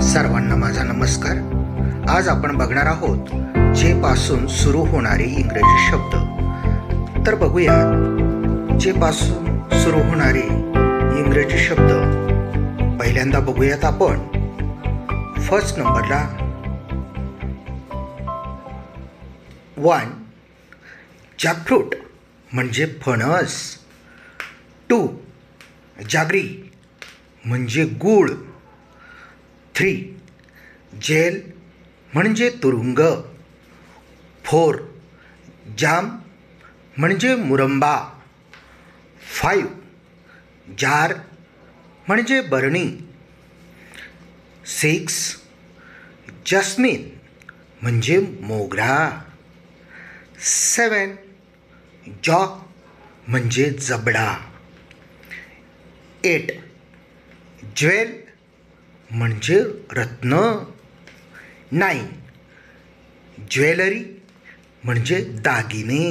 सर्वांना माझा नमस्कार. आज आपण बघणार आहोत जे पासून सुरू होणारे इंग्रजी शब्द. तर बघूया जे पासून सुरू होणारे इंग्रजी शब्द. पहिल्यांदा बघूयात आपण फर्स्ट नंबरला 1 जॅकफ्रूट म्हणजे फणस. 2 जागरी म्हणजे गूळ. 3 जेल म्हणजे तुरुंग. 4 जाम म्हणजे मुरंबा. 5 जार म्हणजे बरणी. 6 जस्मिन म्हणजे मोगरा. 7 जॉ म्हणजे जबडा. 8 ज्वेल म्हणजे रत्न. 9 ज्वेलरी म्हणजे दागिने.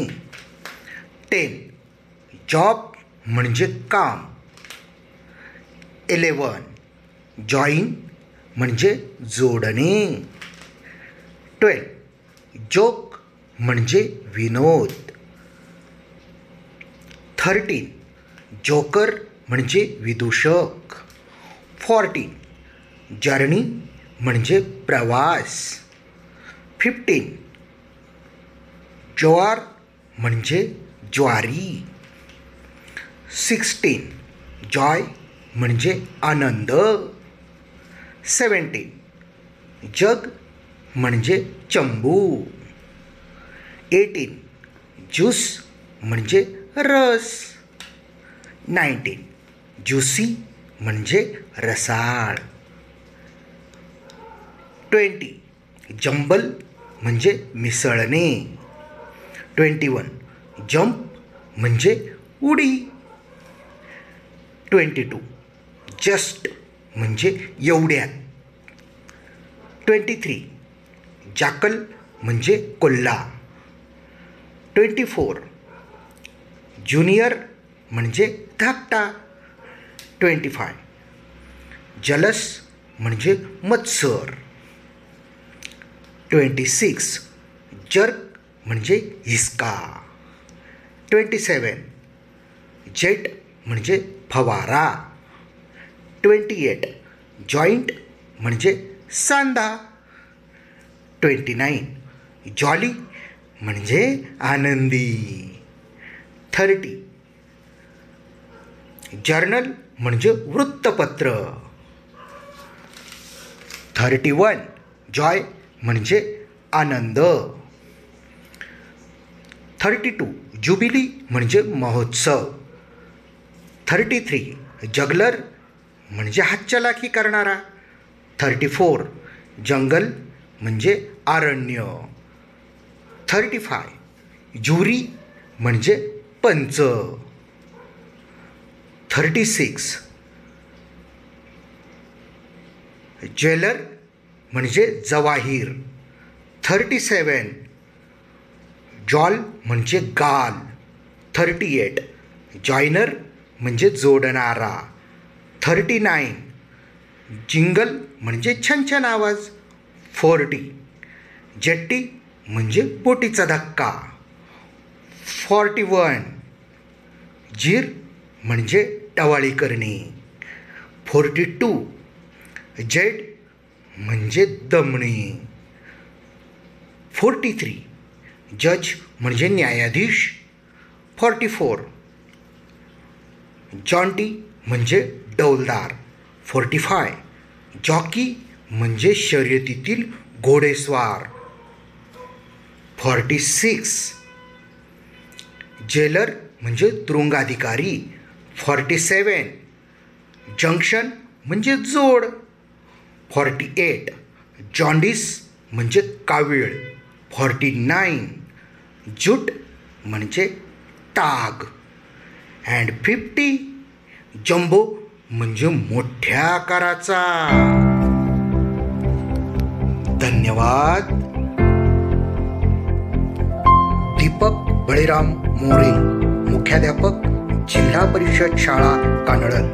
10 जॉब म्हणजे काम. 11 जॉईन म्हणजे जोडणे. 12 जोक म्हणजे विनोद. 13 जोकर म्हणजे विदूषक. 14 जर्नी म्हणजे प्रवास. 15 ज्वार म्हणजे ज्वारी. 16 जॉय म्हणजे आनंद. 17 जग म्हणजे चंबू. 18 ज्यूस म्हणजे रस. 19 ज्युसी म्हणजे रसाळ. 20 जंबल म्हणजे मिसळणे. 21 जंप म्हणजे उडी. 22 जस्ट म्हणजे एवढ्यात. 23 जाकल म्हणजे कोल्हा. 24 ज्युनियर म्हणजे धाकटा. 25 जलस म्हणजे मत्सर. 26 जर्क म्हणजे हिसका. 27 जेट म्हणजे फवारा. 28 जॉईंट म्हणजे सांधा. 29 जॉली म्हणजे आनंदी. 30 जर्नल म्हणजे वृत्तपत्र. 31 जॉय म्हणजे आनंद. 32 जुबिली म्हणजे महोत्सव. 33 जगलर म्हणजे हातचलाखी करणारा. 34 जंगल म्हणजे अरण्य. 35 ज्युरी म्हणजे पंच. 36 ज्वेलर म्हणजे जवाहीर. 37 जॉल म्हणजे गाल. 38 जॉयनर म्हणजे जोडणारा. 39 जिंगल म्हणजे छान आवाज. 40 जेट्टी म्हणजे बोटीचा धक्का. 41 जीर म्हणजे टवाळी करणे. 42 जेड म्हणजे दमणे. 43 जज म्हणजे न्यायाधीश. 44 जॉन्टी म्हणजे डौलदार. 45 जॉकी म्हणजे शर्यतीतील घोडेस्वार. 46 जेलर म्हणजे तुरुंगाधिकारी. 47 जंक्शन म्हणजे जोड. 48 जॉन्डिस म्हणजे कावीळ. 49 जूट म्हणजे टाग. अँड 50 जंबो म्हणजे मोठ्या आकाराचा. धन्यवाद. दीपक बळीराम मोरे, मुख्याध्यापक, जिल्हा परिषद शाळा कानडल.